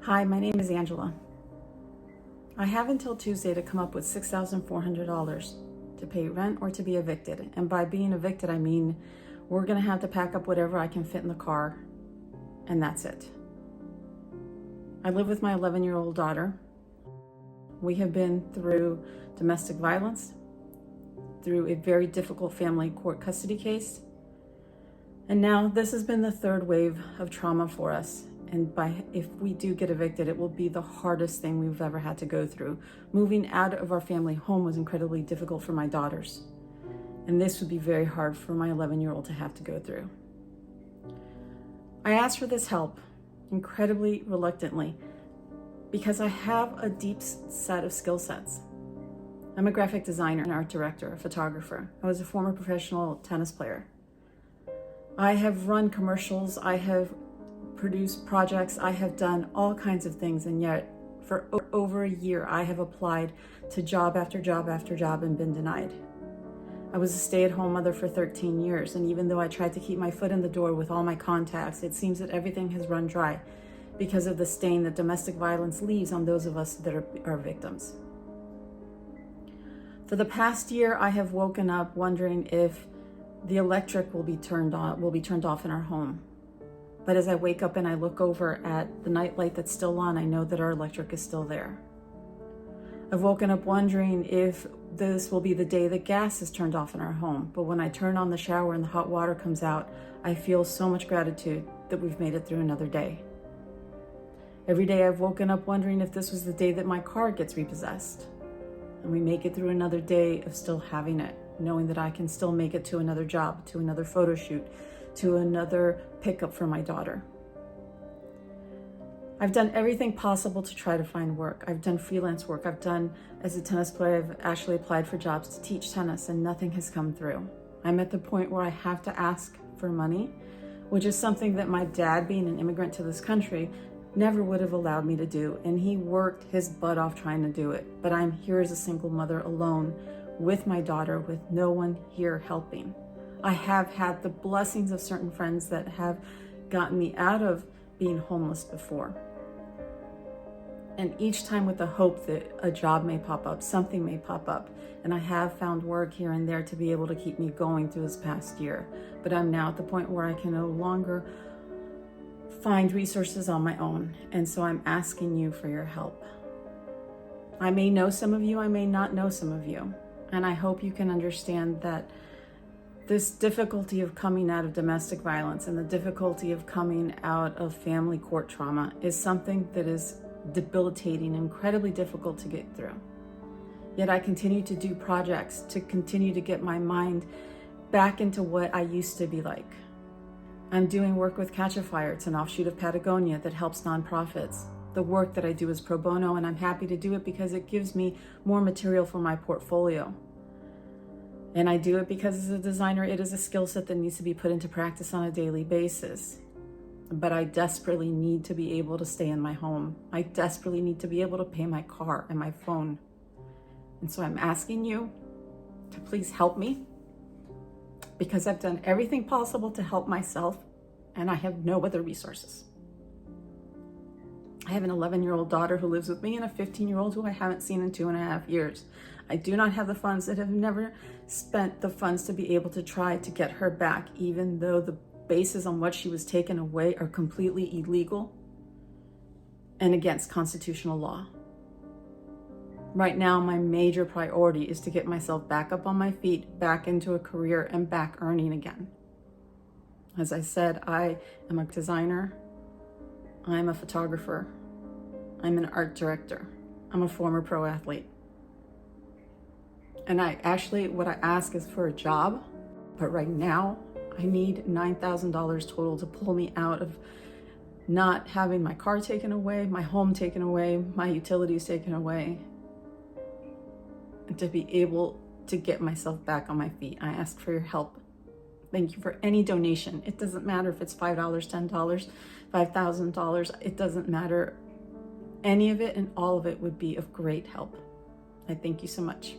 Hi, my name is Angela. I have until Tuesday to come up with $6,400 to pay rent or to be evicted. And by being evicted, I mean we're gonna have to pack up whatever I can fit in the car, and that's it. I live with my 11-year-old daughter. We have been through domestic violence, through a very difficult family court custody case, and now this has been the third wave of trauma for us. And if we do get evicted, it will be the hardest thing we've ever had to go through. Moving out of our family home was incredibly difficult for my daughters. And this would be very hard for my 11-year-old to have to go through. I asked for this help incredibly reluctantly because I have a deep set of skill sets. I'm a graphic designer, an art director, a photographer. I was a former professional tennis player. I have run commercials, I have produced projects, I have done all kinds of things, and yet for over a year I have applied to job after job after job and been denied. I was a stay-at-home mother for 13 years, and even though I tried to keep my foot in the door with all my contacts, it seems that everything has run dry because of the stain that domestic violence leaves on those of us that are victims. For the past year, I have woken up wondering if the electric will be turned off in our home. But as I wake up and I look over at the nightlight that's still on, I know that our electric is still there. I've woken up wondering if this will be the day that gas is turned off in our home. But when I turn on the shower and the hot water comes out, I feel so much gratitude that we've made it through another day. Every day I've woken up wondering if this was the day that my car gets repossessed. And we make it through another day of still having it, knowing that I can still make it to another job, to another photo shoot, to another pickup for my daughter. I've done everything possible to try to find work. I've done freelance work. As a tennis player, I've actually applied for jobs to teach tennis, and nothing has come through. I'm at the point where I have to ask for money, which is something that my dad, being an immigrant to this country, never would have allowed me to do. And he worked his butt off trying to do it. But I'm here as a single mother alone with my daughter, with no one here helping. I have had the blessings of certain friends that have gotten me out of being homeless before. And each time with the hope that a job may pop up, something may pop up. And I have found work here and there to be able to keep me going through this past year. But I'm now at the point where I can no longer find resources on my own. And so I'm asking you for your help. I may know some of you, I may not know some of you. And I hope you can understand that this difficulty of coming out of domestic violence and the difficulty of coming out of family court trauma is something that is debilitating, incredibly difficult to get through. Yet I continue to do projects to continue to get my mind back into what I used to be like. I'm doing work with Catch a Fire. It's an offshoot of Patagonia that helps nonprofits. The work that I do is pro bono, and I'm happy to do it because it gives me more material for my portfolio. And I do it because as a designer, it is a skill set that needs to be put into practice on a daily basis. But I desperately need to be able to stay in my home. I desperately need to be able to pay my car and my phone. And so I'm asking you to please help me, because I've done everything possible to help myself and I have no other resources. I have an 11-year-old daughter who lives with me and a 15-year-old who I haven't seen in 2.5 years. I do not have the funds that have never spent the funds to be able to try to get her back, even though the bases on what she was taken away are completely illegal and against constitutional law. Right now, my major priority is to get myself back up on my feet, back into a career, and back earning again. As I said, I am a designer. I'm a photographer. I'm an art director. I'm a former pro athlete. And what I ask is for a job, but right now I need $9,000 total to pull me out of not having my car taken away, my home taken away, my utilities taken away, and to be able to get myself back on my feet. I ask for your help. Thank you for any donation. It doesn't matter if it's $5, $10, $5,000. It doesn't matter. Any of it and all of it would be of great help. I thank you so much.